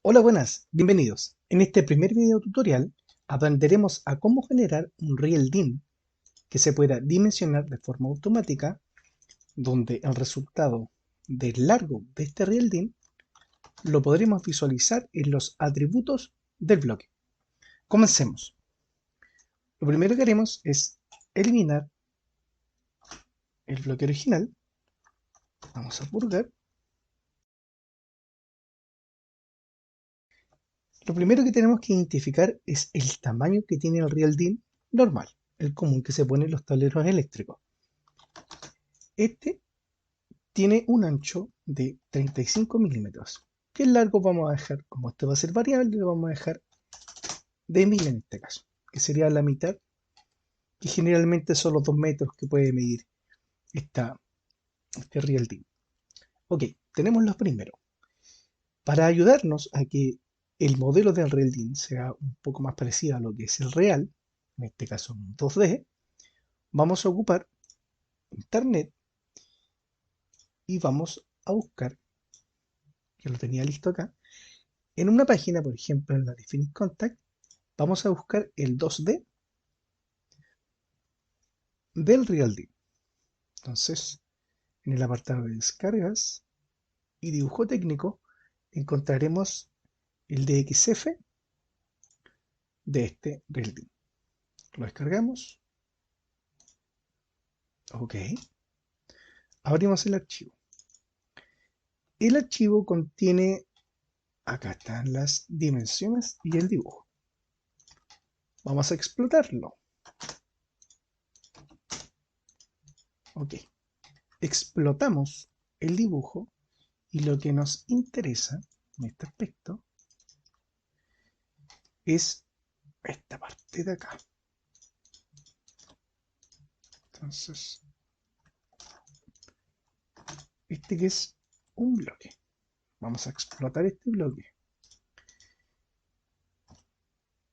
Hola, buenas, bienvenidos. En este primer video tutorial aprenderemos a cómo generar un Real Dim que se pueda dimensionar de forma automática, donde el resultado del largo de este Real Dim lo podremos visualizar en los atributos del bloque. Comencemos. Lo primero que haremos es eliminar el bloque original. Vamos a purgar. Lo primero que tenemos que identificar es el tamaño que tiene el Real Dim normal, el común que se pone en los tableros eléctricos. Este tiene un ancho de 35 milímetros. ¿Qué largo vamos a dejar? Como esto va a ser variable, lo vamos a dejar de 1000 en este caso, que sería la mitad, que generalmente son los 2 metros que puede medir esta, este Real Dim. Ok, tenemos los primeros. Para ayudarnos a que el modelo del Real Dim sea un poco más parecido a lo que es el real, en este caso un 2D, vamos a ocupar Internet y vamos a buscar, que lo tenía listo acá, en una página, por ejemplo en la de Infinite Contact, vamos a buscar el 2D del RealD. Entonces, en el apartado de descargas y dibujo técnico, encontraremos el DXF de este RealD. Lo descargamos. Ok. Abrimos el archivo. El archivo contiene, acá están las dimensiones y el dibujo. Vamos a explotarlo. Ok. Explotamos el dibujo y lo que nos interesa en este aspecto es esta parte de acá. Entonces, este que es un bloque. Vamos a explotar este bloque.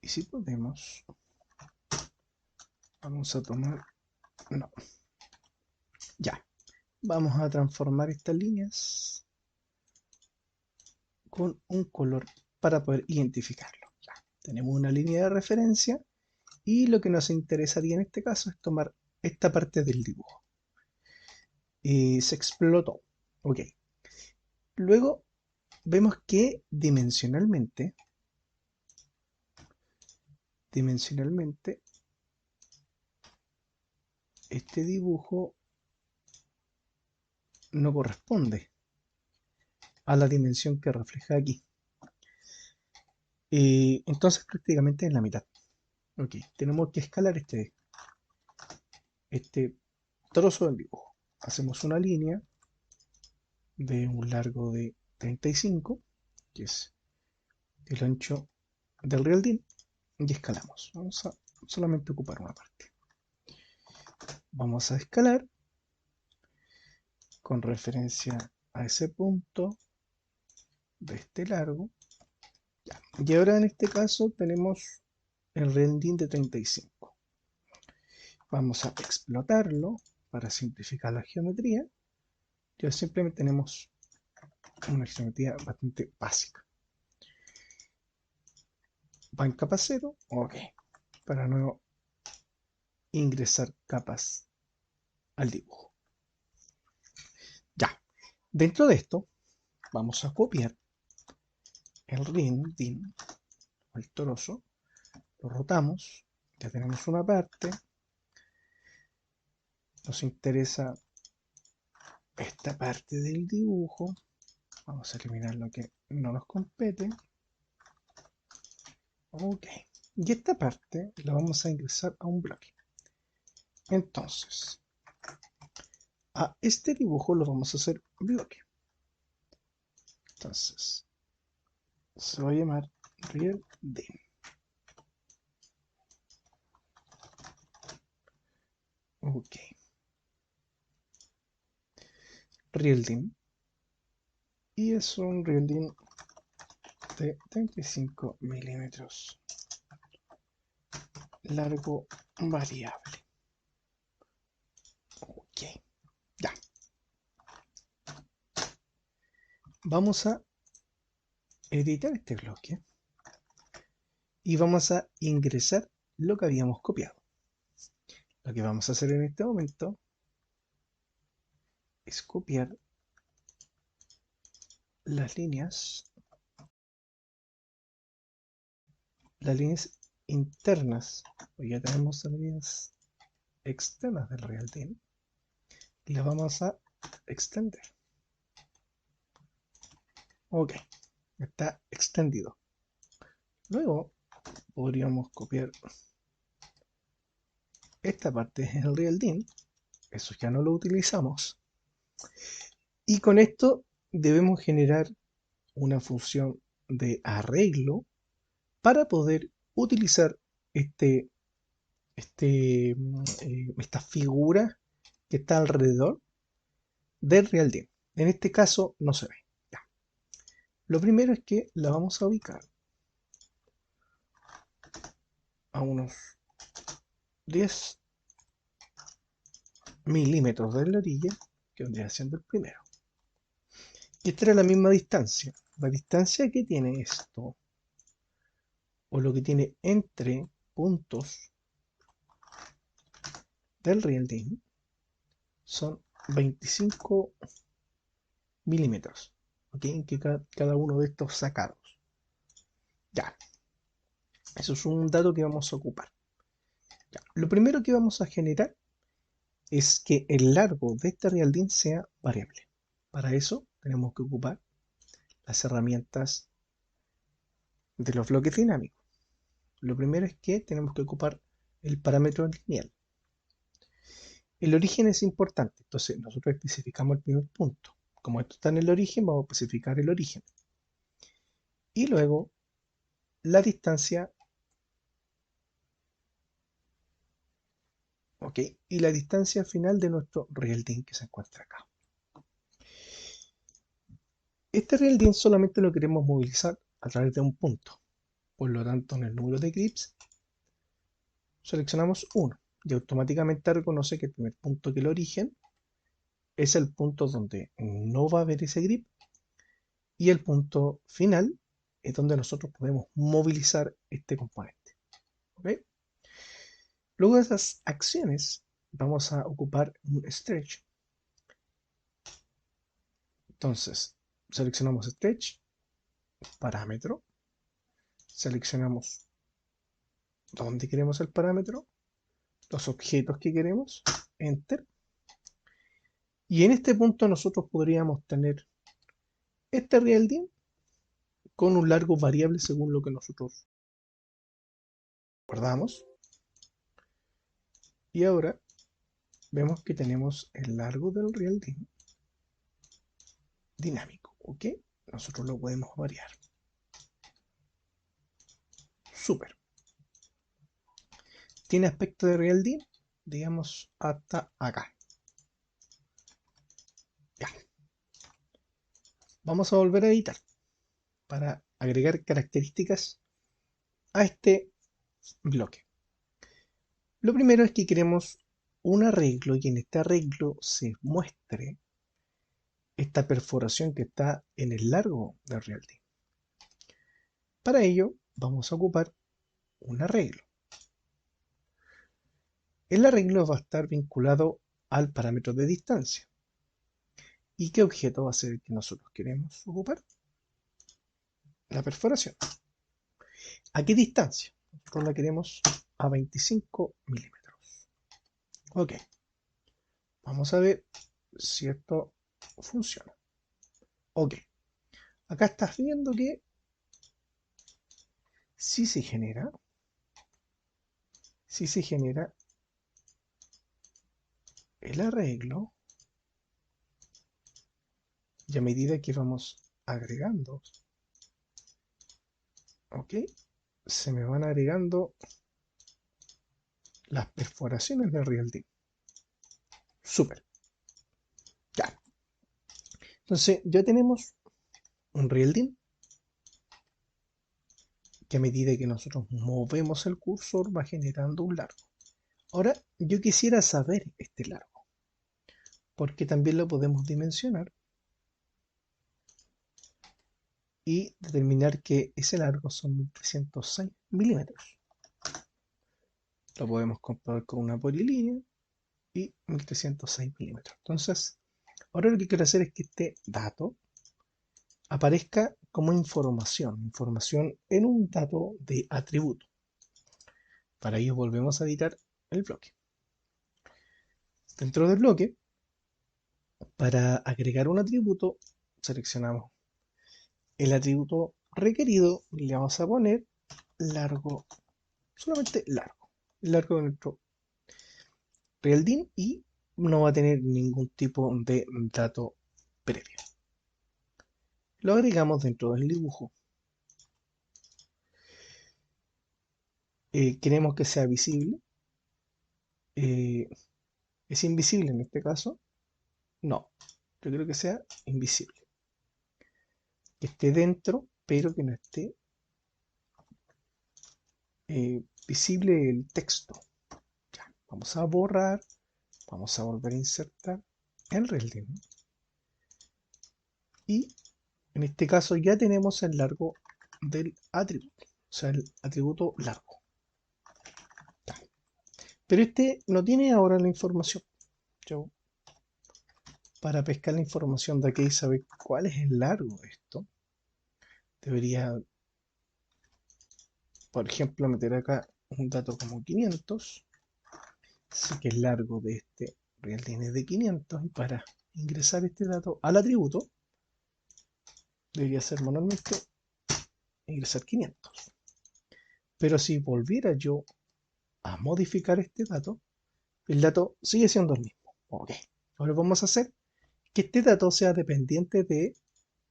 Y si podemos, vamos a tomar, no, ya. Vamos a transformar estas líneas con un color para poder identificarlo. Ya. Tenemos una línea de referencia y lo que nos interesaría en este caso es tomar esta parte del dibujo. Y se explotó. Ok. Luego vemos que dimensionalmente, este dibujo no corresponde a la dimensión que refleja aquí. Entonces prácticamente en la mitad. Ok, tenemos que escalar este trozo del dibujo. Hacemos una línea de un largo de 35, que es el ancho del real y escalamos. Vamos a solamente ocupar una parte. Vamos a escalar con referencia a ese punto de este largo. Ya. Y ahora en este caso tenemos el rending de 35. Vamos a explotarlo para simplificar la geometría. Ya simplemente tenemos una geometría bastante básica. Va en capa 0, ok, para no ingresar capas al dibujo. Ya, dentro de esto vamos a copiar el rending, el trozo, lo rotamos, ya tenemos una parte, nos interesa esta parte del dibujo, vamos a eliminar lo que no nos compete, ok, y esta parte la vamos a ingresar a un bloque. Entonces, a este dibujo lo vamos a hacer bloque. Entonces, se va a llamar Real Dim. Ok, Real Dim. Y es un Real Dim de 35 milímetros. Largo variable. Ok, ya. Vamos a editar este bloque y vamos a ingresar lo que habíamos copiado. Lo que vamos a hacer en este momento es copiar las líneas internas, pues ya tenemos las líneas externas del RealDyn y las vamos a extender. Ok, está extendido. Luego podríamos copiar esta parte del RealDyn, eso ya no lo utilizamos, y con esto debemos generar una función de arreglo para poder utilizar este, esta figura que está alrededor del RealDyn. En este caso no se ve. Ya. Lo primero es que la vamos a ubicar a unos 10 milímetros de la orilla, que vendría siendo el primero. Y esta era la misma distancia. La distancia que tiene esto, o lo que tiene entre puntos del RealDyn, son 25 milímetros. ¿Ok? Que cada uno de estos sacados. Ya, eso es un dato que vamos a ocupar. Ya. Lo primero que vamos a generar es que el largo de este RealDyn sea variable. Para eso tenemos que ocupar las herramientas de los bloques dinámicos. Lo primero es que tenemos que ocupar el parámetro lineal. El origen es importante, entonces nosotros especificamos el primer punto. Como esto está en el origen, vamos a especificar el origen. Y luego la distancia, ¿ok? Y la distancia final de nuestro RealDyn que se encuentra acá. Este RealDyn solamente lo queremos movilizar a través de un punto. Por lo tanto, en el número de grips seleccionamos 1 y automáticamente reconoce que el primer punto, que el origen, es el punto donde no va a haber ese grip, y el punto final es donde nosotros podemos movilizar este componente. ¿Okay? Luego de esas acciones vamos a ocupar un stretch. Entonces seleccionamos stretch, parámetro, seleccionamos dónde queremos el parámetro, los objetos que queremos, enter, y en este punto nosotros podríamos tener este RealDyn con un largo variable según lo que nosotros guardamos. Y ahora vemos que tenemos el largo del RealDyn dinámico, ¿ok? Nosotros lo podemos variar. Súper. Tiene aspecto de RealDyn, digamos, hasta acá. Ya. Vamos a volver a editar para agregar características a este bloque. Lo primero es que queremos un arreglo y en este arreglo se muestre esta perforación que está en el largo del RealDyn. Para ello vamos a ocupar un arreglo. El arreglo va a estar vinculado al parámetro de distancia. ¿Y qué objeto va a ser el que nosotros queremos ocupar? La perforación. ¿A qué distancia? Nosotros la queremos a 25 milímetros. Ok. Vamos a ver si esto funciona. Ok. Acá estás viendo que sí se genera el arreglo, y a medida que vamos agregando, ok, se me van agregando las perforaciones del RealDyn. Súper. Ya. Entonces ya tenemos un RealDyn que a medida que nosotros movemos el cursor va generando un largo. Ahora yo quisiera saber este largo, porque también lo podemos dimensionar y determinar que ese largo son 1306 milímetros. Lo podemos comprobar con una polilínea y 1306 milímetros. Entonces, ahora lo que quiero hacer es que este dato aparezca como información en un dato de atributo. Para ello volvemos a editar el bloque. Dentro del bloque, para agregar un atributo, seleccionamos el atributo requerido y le vamos a poner largo, solamente largo, el largo de nuestro RealDIN y no va a tener ningún tipo de dato previo. Lo agregamos dentro del dibujo. Queremos que sea visible. ¿Es invisible en este caso? No, yo creo que sea invisible. Que esté dentro, pero que no esté visible el texto. Ya, vamos a borrar, vamos a volver a insertar el RealDIN. Y en este caso ya tenemos el largo del atributo, o sea, el atributo largo. Ya. Pero este no tiene ahora la información. Yo, para pescar la información de aquí y saber cuál es el largo de esto, debería, por ejemplo, meter acá un dato como 500. Así que el largo de este RealDIN es de 500 y para ingresar este dato al atributo debería ser manualmente ingresar 500. Pero si volviera yo a modificar este dato, el dato sigue siendo el mismo. Ok. Ahora vamos a hacer que este dato sea dependiente de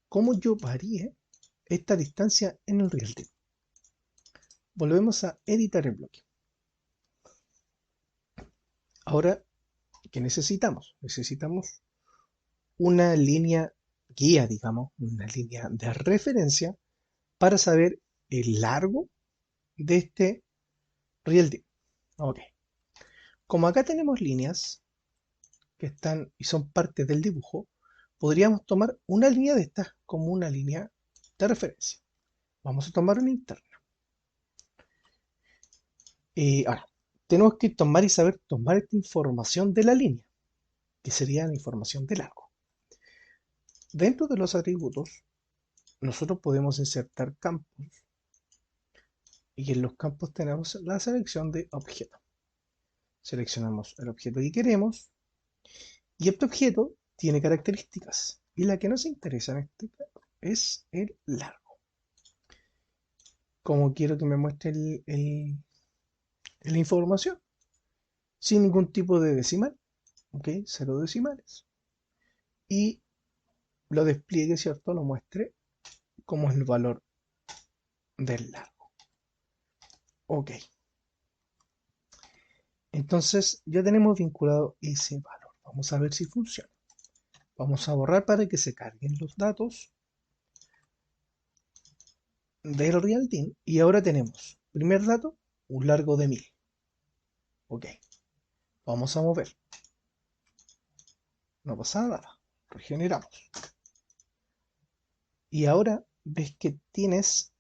cómo yo varíe esta distancia en el RealDIN. Volvemos a editar el bloque. Ahora, ¿qué necesitamos? Necesitamos una línea guía, digamos, una línea de referencia para saber el largo de este RealDIN. Ok. Como acá tenemos líneas que están y son parte del dibujo, podríamos tomar una línea de estas como una línea de referencia. Vamos a tomar una interna. Ahora, tenemos que tomar y saber tomar esta información de la línea, que sería la información de largo. Dentro de los atributos, nosotros podemos insertar campos y en los campos tenemos la selección de objeto. Seleccionamos el objeto que queremos y este objeto tiene características y la que nos interesa en este caso es el largo. Como quiero que me muestre la información sin ningún tipo de decimal, ¿ok? Cero decimales. Y lo despliegue, ¿cierto? Lo muestre como el valor del largo. Ok. Entonces ya tenemos vinculado ese valor. Vamos a ver si funciona. Vamos a borrar para que se carguen los datos del RealDIN. Y ahora tenemos, primer dato, un largo de 1000. Ok. Vamos a mover. No pasa nada. Regeneramos. Y ahora ves que tienes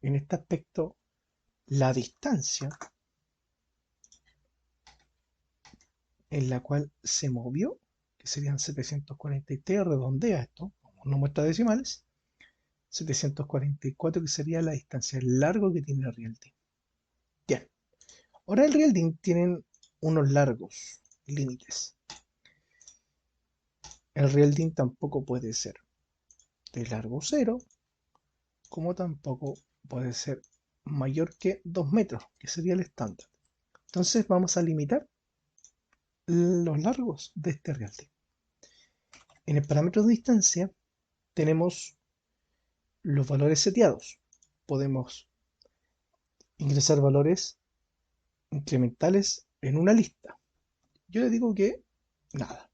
en este aspecto la distancia en la cual se movió, que serían 743, redondea esto, como no muestra decimales, 744 que sería la distancia, el largo que tiene el RealDIN. Bien, ahora el RealDIN tienen unos largos límites. El RealDIN tampoco puede ser de largo 0, como tampoco puede ser mayor que 2 metros, que sería el estándar. Entonces vamos a limitar los largos de este RealDIN. En el parámetro de distancia tenemos los valores seteados. Podemos ingresar valores incrementales en una lista. Yo le digo que nada.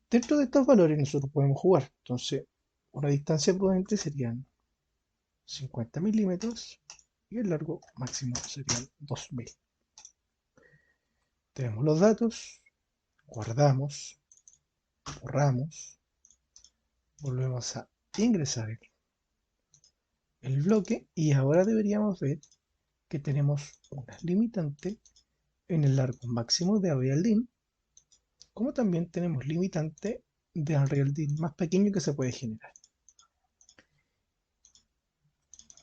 Dentro de estos valores nosotros podemos jugar. Entonces, una distancia prudente serían 50 milímetros y el largo máximo serían 2000. Tenemos los datos, guardamos, borramos, volvemos a ingresar el bloque y ahora deberíamos ver que tenemos una limitante en el largo máximo de Unreal, como también tenemos limitante de Unreal más pequeño que se puede generar.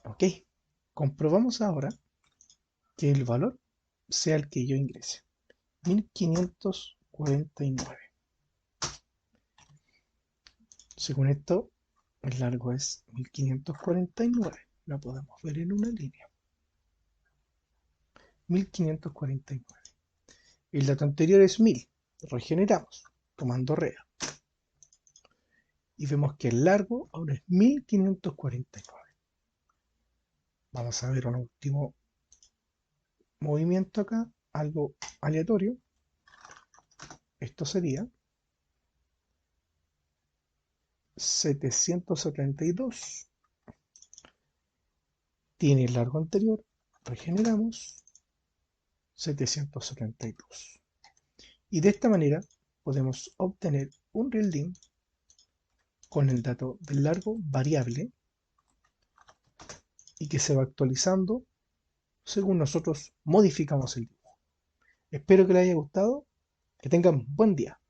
Ok, comprobamos ahora que el valor sea el que yo ingrese, 1549. Según esto, el largo es 1549. La podemos ver en una línea. 1549. El dato anterior es 1000. Regeneramos, tomando REA. Y vemos que el largo ahora es 1549. Vamos a ver un último movimiento acá, algo aleatorio. Esto sería 772. Tiene el largo anterior, regeneramos 772. Y de esta manera podemos obtener un RealDim con el dato del largo variable y que se va actualizando según nosotros modificamos el dibujo. Espero que les haya gustado, que tengan buen día.